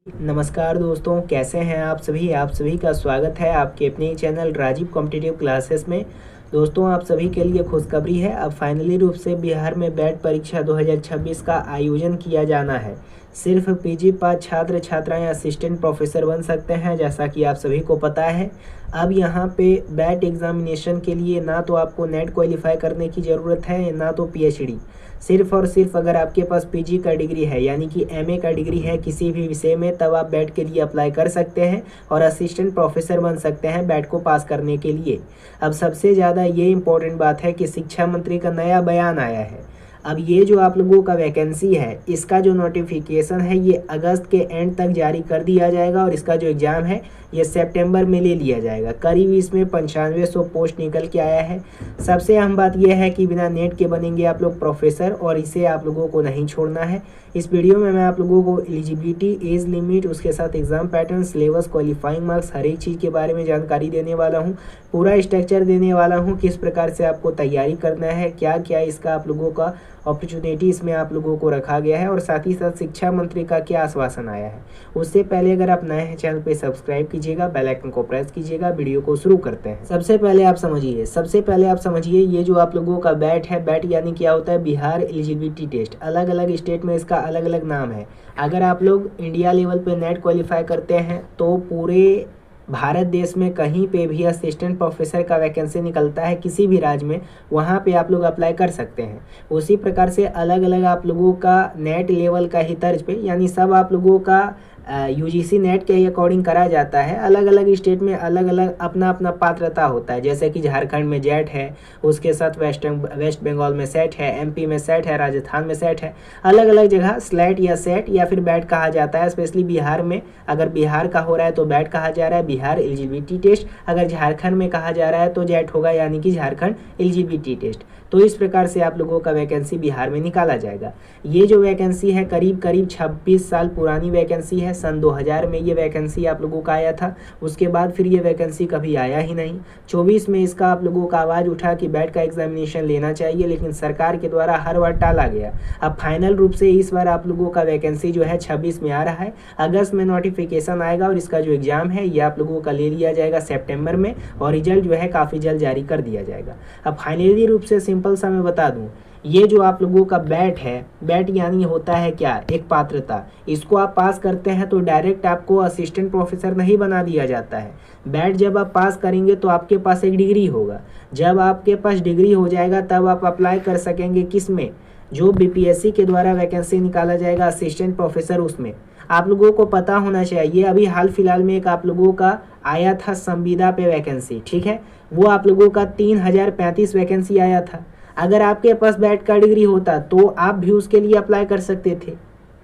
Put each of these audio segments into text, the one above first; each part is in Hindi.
नमस्कार दोस्तों, कैसे हैं आप सभी का स्वागत है आपके अपने चैनल राजीव कॉम्पिटिटिव क्लासेस में। दोस्तों, आप सभी के लिए खुशखबरी है। अब फाइनली रूप से बिहार में बैट परीक्षा 2026 का आयोजन किया जाना है। सिर्फ पीजी पास छात्र छात्राएं असिस्टेंट प्रोफेसर बन सकते हैं, जैसा कि आप सभी को पता है। अब यहाँ पे बैट एग्जामिनेशन के लिए ना तो आपको नेट क्वालिफाई करने की ज़रूरत है, ना तो पीएचडी। सिर्फ और सिर्फ अगर आपके पास पीजी का डिग्री है, यानी कि एमए का डिग्री है किसी भी विषय में, तब आप बैट के लिए अप्लाई कर सकते हैं और असिस्टेंट प्रोफेसर बन सकते हैं बैट को पास करने के लिए। अब सबसे ज़्यादा ये इम्पोर्टेंट बात है कि शिक्षा मंत्री का नया बयान आया है। अब ये जो आप लोगों का वैकेंसी है, इसका जो नोटिफिकेशन है ये अगस्त के एंड तक जारी कर दिया जाएगा और इसका जो एग्ज़ाम है ये सितंबर में ले लिया जाएगा। करीब इसमें 9500 पोस्ट निकल के आया है। सबसे अहम बात यह है कि बिना नेट के बनेंगे आप लोग प्रोफेसर, और इसे आप लोगों को नहीं छोड़ना है। इस वीडियो में मैं आप लोगों को एलिजिबिलिटी, एज लिमिट, उसके साथ exam pattern, syllabus, qualifying marks, हर एक चीज़ के बारे में जानकारी देने वाला हूँ। पूरा स्ट्रक्चर देने वाला हूँ, किस प्रकार से आपको तैयारी करना है, क्या क्या इसका आप लोगों का अपॉर्चुनिटी इसमें आप लोगों को रखा गया है, और साथ ही साथ शिक्षा मंत्री का क्या आश्वासन आया है। उससे पहले अगर आप नए हैं चैनल पे सब्सक्राइब कीजिएगा, बेल आइकन को प्रेस कीजिएगा। वीडियो को शुरू करते हैं। सबसे पहले आप समझिए ये जो आप लोगों का बैट है, बैट यानी क्या होता है, बिहार एलिजिबिलिटी टेस्ट। अलग अलग स्टेट में इसका अलग अलग नाम है। अगर आप लोग इंडिया लेवल पे नेट क्वालिफाई करते हैं तो पूरे भारत देश में कहीं पे भी असिस्टेंट प्रोफेसर का वैकेंसी निकलता है किसी भी राज्य में, वहाँ पे आप लोग अप्लाई कर सकते हैं। उसी प्रकार से अलग अलग आप लोगों का नेट लेवल का ही तर्ज पे, यानी सब आप लोगों का यूजीसी नेट के अकॉर्डिंग करा जाता है। अलग अलग स्टेट में अलग अलग अपना अपना पात्रता होता है। जैसे कि झारखंड में जेट है, उसके साथ वेस्ट बंगाल में सेट है, एमपी में सेट है, राजस्थान में सेट है। अलग अलग जगह स्लेट या सेट या फिर बैट कहा जाता है। स्पेशली बिहार में अगर बिहार का हो रहा है तो बैट कहा जा रहा है, बिहार एलिजिबिलिटी टेस्ट। अगर झारखंड में कहा जा रहा है तो जेट होगा, यानी कि झारखंड एलिजिबिलिटी टेस्ट। तो इस प्रकार से आप लोगों का वैकेंसी बिहार में निकाला जाएगा। ये जो वैकेंसी है करीब 26 साल पुरानी वैकेंसी है। सन 2000 में ये वैकेंसी आप लोगों का आया था। उसके बाद फिर ये वैकेंसी कभी आया ही नहीं। 24 में इसका आप लोगों का आवाज़ उठा कि बैट का एग्जामिनेशन लेना चाहिए, लेकिन सरकार के द्वारा हर बार टाला गया। अब फाइनल रूप से इस बार आप लोगों का वैकेंसी जो है 26 में आ रहा है। अगस्त में नोटिफिकेशन आएगा और इसका जो एग्ज़ाम है ये आप लोगों का ले लिया जाएगा सितंबर में, और रिजल्ट जो है काफ़ी जल्द जारी कर दिया जाएगा। अब फाइनली रूप से सिंपल सा मैं बता दूं, ये जो आप लोगों का बैट है, बैट यानी होता है क्या, एक पात्रता। इसको आप पास करते हैं तो डायरेक्ट आपको असिस्टेंट प्रोफेसर नहीं बना दिया जाता है। बैट जब आप पास करेंगे तो आपके पास एक डिग्री होगा। जब आपके पास डिग्री हो जाएगा तब आप अप्लाई कर सकेंगे किस में, जो बीपीएससी के द्वारा वैकेंसी निकाला जाएगा असिस्टेंट प्रोफेसर, उसमें। आप लोगों को पता होना चाहिए, अभी हाल फिलहाल में एक आप लोगों का आया था संविदा पे वैकेंसी, ठीक है। वो आप लोगों का 3035 वैकेंसी आया था। अगर आपके पास बैट का डिग्री होता तो आप भी उसके लिए अप्लाई कर सकते थे,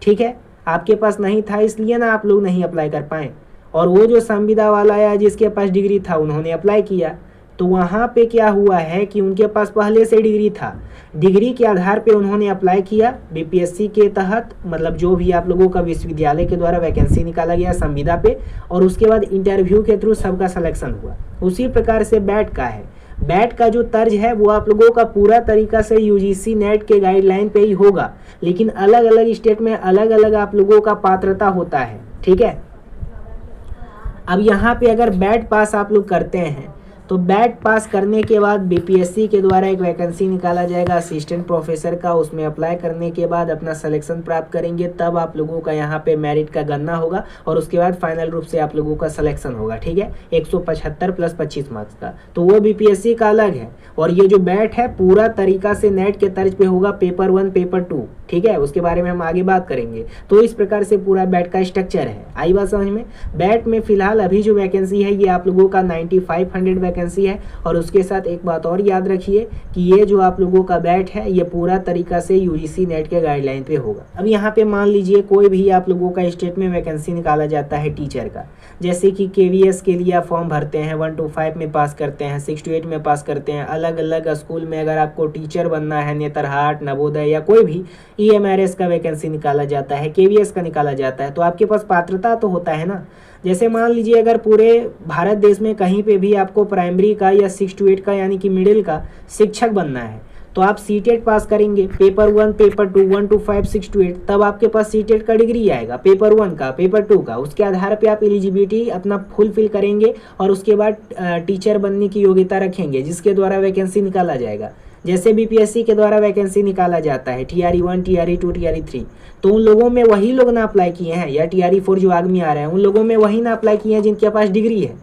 ठीक है। आपके पास नहीं था इसलिए ना आप लोग नहीं अप्लाई कर पाए। और वो जो संविदा वाला आया जिसके पास डिग्री था, उन्होंने अप्लाई किया, तो वहाँ पे क्या हुआ है कि उनके पास पहले से डिग्री था। डिग्री के आधार पे उन्होंने अप्लाई किया बीपीएससी के तहत, मतलब जो भी आप लोगों का विश्वविद्यालय के द्वारा वैकेंसी निकाला गया संविदा पे, और उसके बाद इंटरव्यू के थ्रू सबका सिलेक्शन हुआ। उसी प्रकार से बैट का है। बैट का जो तर्ज है वो आप लोगों का पूरा तरीका से यूजीसी नेट के गाइडलाइन पे ही होगा, लेकिन अलग अलग स्टेट में अलग अलग आप लोगों का पात्रता होता है, ठीक है। अब यहाँ पे अगर बैट पास आप लोग करते हैं तो बैट पास करने के बाद बीपीएससी के द्वारा एक वैकेंसी निकाला जाएगा असिस्टेंट प्रोफेसर का। उसमें अप्लाई करने के बाद अपना सिलेक्शन प्राप्त करेंगे, तब आप लोगों का यहाँ पे मेरिट का गणना होगा और उसके बाद फाइनल रूप से आप लोगों का सिलेक्शन होगा, ठीक है। 175 प्लस 25 मार्क्स का, तो वो बीपीएससी का अलग है। और ये जो बैट है पूरा तरीका से नेट के तर्ज पे होगा, पेपर 1 पेपर 2, ठीक है। उसके बारे में हम आगे बात करेंगे। तो इस प्रकार से पूरा बैट का स्ट्रक्चर है। आई बात समझ में। बैट में फिलहाल अभी जो वैकेंसी है ये आप लोगों का 9500 वैकेंसी है। और उसके साथ एक बात और याद रखिए कि ये जो आप लोगों का बैट है ये पूरा तरीका से यूजीसी नेट के गाइडलाइन पे होगा। अब यहाँ पे मान लीजिए कोई भी आप लोगों का स्टेट में वैकेंसी निकाला जाता है टीचर का, जैसे कि केवीएस के लिए आप फॉर्म भरते हैं, 1 to 5 में पास करते हैं, 6 to 8 में पास करते हैं। अलग अलग स्कूल में अगर आपको टीचर बनना है, नेतरहाट, नवोदय या कोई भी, ईएमआरएस का वैकेंसी निकाला जाता है, केवीएस का निकाला जाता है, तो आपके पास पात्रता तो होता है ना। जैसे मान लीजिए अगर पूरे भारत देश में कहीं पे भी आपको प्राइमरी का या 6 to 8 का यानी कि मिडिल का शिक्षक बनना है, तो आप सीटेट पास करेंगे, पेपर 1, पेपर 2, 1 to 5, 6 to 8, तब आपके पास सीटेट का डिग्री आएगा, पेपर 1 का, पेपर 2 का। उसके आधार पे आप एलिजिबिलिटी अपना फुलफिल करेंगे और उसके बाद टीचर बनने की योग्यता रखेंगे, जिसके द्वारा वैकेंसी निकाला जाएगा। जैसे बीपीएससी के द्वारा वैकेंसी निकाला जाता है TRE 1, TRE 2, TRE 3, तो उन लोगों में वही लोग ना अप्लाई किए हैं, या TRE 4 जो आगे में आ रहा है, उन लोगों में वही ना अप्लाई किए हैं जिनके पास डिग्री है।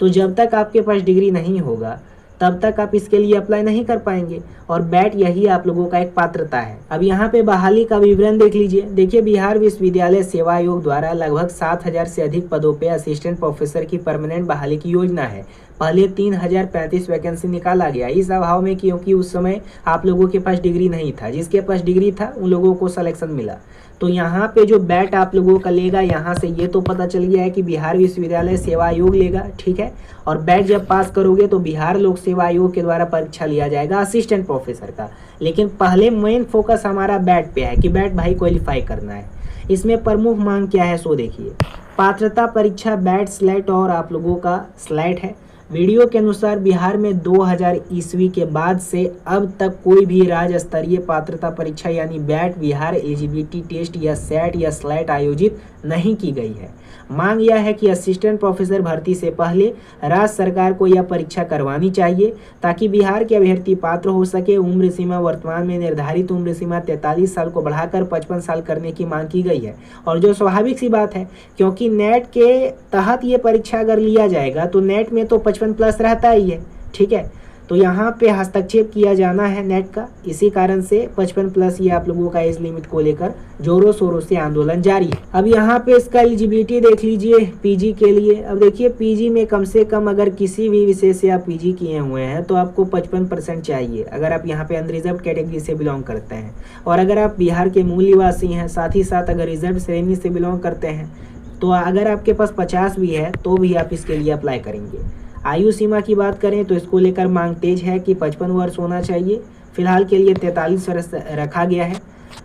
तो जब तक आपके पास डिग्री नहीं होगा तब तक आप इसके लिए अप्लाई नहीं कर पाएंगे, और बैट यही आप लोगों का एक पात्रता है। अब यहाँ पे बहाली का विवरण देख लीजिए। देखिए, बिहार विश्वविद्यालय सेवा आयोग द्वारा लगभग 7,000 से अधिक पदों पे असिस्टेंट प्रोफेसर की परमानेंट बहाली की योजना है। पहले 3,035 वैकेंसी निकाला गया, इस अभाव में क्योंकि उस समय आप लोगों के पास डिग्री नहीं था। जिसके पास डिग्री था उन लोगों को सिलेक्शन मिला। तो यहाँ पे जो बैट आप लोगों का लेगा, यहाँ से ये तो पता चल गया है कि बिहार विश्वविद्यालय सेवा आयोग लेगा, ठीक है। और बैट जब पास करोगे तो बिहार लोक सेवा आयोग के द्वारा परीक्षा लिया जाएगा असिस्टेंट प्रोफेसर का। लेकिन पहले मेन फोकस हमारा बैट पे है कि बैट भाई क्वालिफाई करना है। इसमें प्रमुख मांग क्या है सो देखिए। पात्रता परीक्षा बैट स्लेट और आप लोगों का स्लेट है। वीडियो के अनुसार बिहार में 2000 ईस्वी के बाद से अब तक कोई भी राज्य स्तरीय पात्रता परीक्षा यानी बैट, बिहार एलिजिबिलिटी टेस्ट या सेट या स्लेट आयोजित नहीं की गई है। मांग यह है कि असिस्टेंट प्रोफेसर भर्ती से पहले राज्य सरकार को यह परीक्षा करवानी चाहिए ताकि बिहार के अभ्यर्थी पात्र हो सके। उम्र सीमा वर्तमान में निर्धारित उम्र सीमा 43 साल को बढ़ाकर 55 साल करने की मांग की गई है, और जो स्वाभाविक सी बात है क्योंकि नेट के तहत ये परीक्षा अगर लिया जाएगा तो नेट में तो 55 प्लस रहता ही है, ठीक है। तो यहाँ पे हस्तक्षेप किया जाना है नेट का, इसी कारण से 55 प्लस ये आप लोगों का एज लिमिट को लेकर जोरों शोरों से आंदोलन जारी है। अब यहाँ पे इसका एलिजिबिलिटी देख लीजिए पीजी के लिए। अब देखिए, पीजी में कम से कम अगर किसी भी विषय से आप पीजी किए हुए हैं तो आपको 55% चाहिए, अगर आप यहाँ पे अनरिजर्व कैटेगरी से बिलोंग करते हैं। और अगर आप बिहार के मूल निवासी हैं, साथ ही साथ अगर रिजर्व श्रेणी से बिलोंग करते हैं, तो अगर आपके पास 50 भी है तो भी आप इसके लिए अप्लाई करेंगे। आयु सीमा की बात करें तो इसको लेकर मांग तेज है कि 55 वर्ष होना चाहिए। फिलहाल के लिए 43 वर्ष रखा गया है।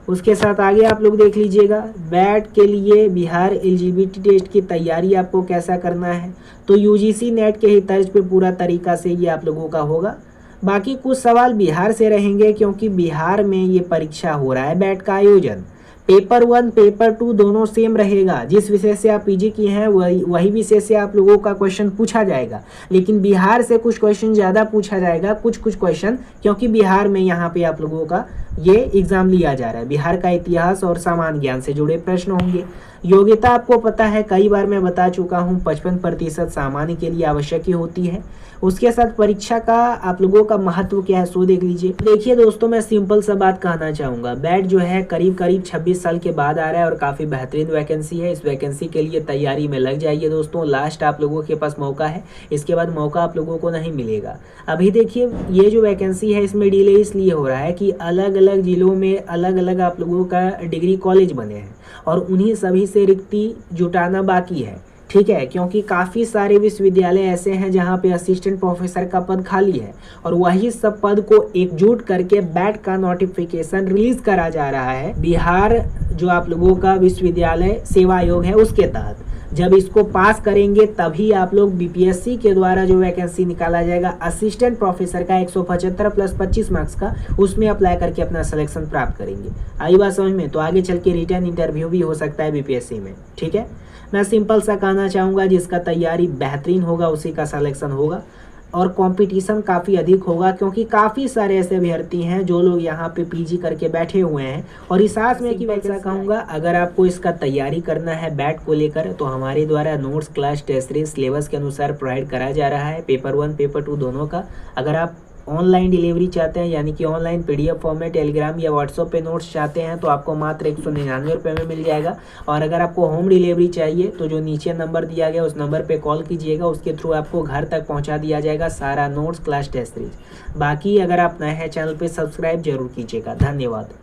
उसके साथ आगे आप लोग देख लीजिएगा, बैट के लिए बिहार एलिजिबिलिटी टेस्ट की तैयारी आपको कैसा करना है। तो यूजीसी नेट के ही तर्ज पे पूरा तरीका से ये आप लोगों का होगा। बाकी कुछ सवाल बिहार से रहेंगे क्योंकि बिहार में ये परीक्षा हो रहा है बैट का आयोजन। पेपर 1, पेपर 2 दोनों सेम रहेगा। जिस विषय से आप पीजी किए हैं वही विषय से आप लोगों का क्वेश्चन पूछा जाएगा, लेकिन बिहार से कुछ क्वेश्चन ज़्यादा पूछा जाएगा, कुछ क्वेश्चन, क्योंकि बिहार में यहाँ पे आप लोगों का ये एग्जाम लिया जा रहा है। बिहार का इतिहास और सामान्य ज्ञान से जुड़े प्रश्न होंगे। योग्यता आपको पता है, कई बार मैं बता चुका हूँ, 55% सामान्य के लिए आवश्यक ही होती है। उसके साथ परीक्षा का आप लोगों का महत्व क्या है सो देख लीजिए। देखिए दोस्तों, मैं सिंपल सा बात कहना चाहूँगा, बैट जो है करीब 26 साल के बाद आ रहा है और काफ़ी बेहतरीन वैकेंसी है। इस वैकेंसी के लिए तैयारी में लग जाइए दोस्तों। लास्ट आप लोगों के पास मौका है, इसके बाद मौका आप लोगों को नहीं मिलेगा। अभी देखिए, ये जो वैकेंसी है इसमें डिले इसलिए हो रहा है कि अलग अलग जिलों में अलग अलग आप लोगों का डिग्री कॉलेज बने हैं और उन्हीं सभी से रिक्ति जुटाना बाकी है, ठीक है। क्योंकि काफ़ी सारे विश्वविद्यालय ऐसे हैं जहां पे असिस्टेंट प्रोफेसर का पद खाली है और वही सब पद को एकजुट करके बैट का नोटिफिकेशन रिलीज करा जा रहा है बिहार जो आप लोगों का विश्वविद्यालय सेवा आयोग है उसके तहत। जब इसको पास करेंगे तभी आप लोग बीपीएससी के द्वारा जो वैकेंसी निकाला जाएगा असिस्टेंट प्रोफेसर का 175 प्लस 25 मार्क्स का, उसमें अप्लाई करके अपना सिलेक्शन प्राप्त करेंगे। आई बात समझ में? तो आगे चल के रिटर्न इंटरव्यू भी हो सकता है बीपीएससी में, ठीक है। मैं सिंपल सा कहना चाहूँगा, जिसका तैयारी बेहतरीन होगा उसी का सिलेक्शन होगा और कंपटीशन काफ़ी अधिक होगा क्योंकि काफ़ी सारे ऐसे अभ्यर्थी हैं जो लोग यहाँ पे पीजी करके बैठे हुए हैं। और इस साथ में कि वैसा कहूँगा, अगर आपको इसका तैयारी करना है बैट को लेकर तो हमारे द्वारा notes, class test series syllabus के अनुसार प्रोवाइड करा जा रहा है, पेपर 1 पेपर 2 दोनों का। अगर आप ऑनलाइन डिलीवरी चाहते हैं यानी कि ऑनलाइन पीडीएफ फॉर्मेट, टेलीग्राम या व्हाट्सएप पे नोट्स चाहते हैं तो आपको मात्र 199 रुपये में मिल जाएगा। और अगर आपको होम डिलीवरी चाहिए तो जो नीचे नंबर दिया गया उस नंबर पे कॉल कीजिएगा, उसके थ्रू आपको घर तक पहुंचा दिया जाएगा सारा नोट्स, क्लास टेस्ट सीरीज। बाकी अगर आप नए हैं चैनल पे सब्सक्राइब जरूर कीजिएगा। धन्यवाद।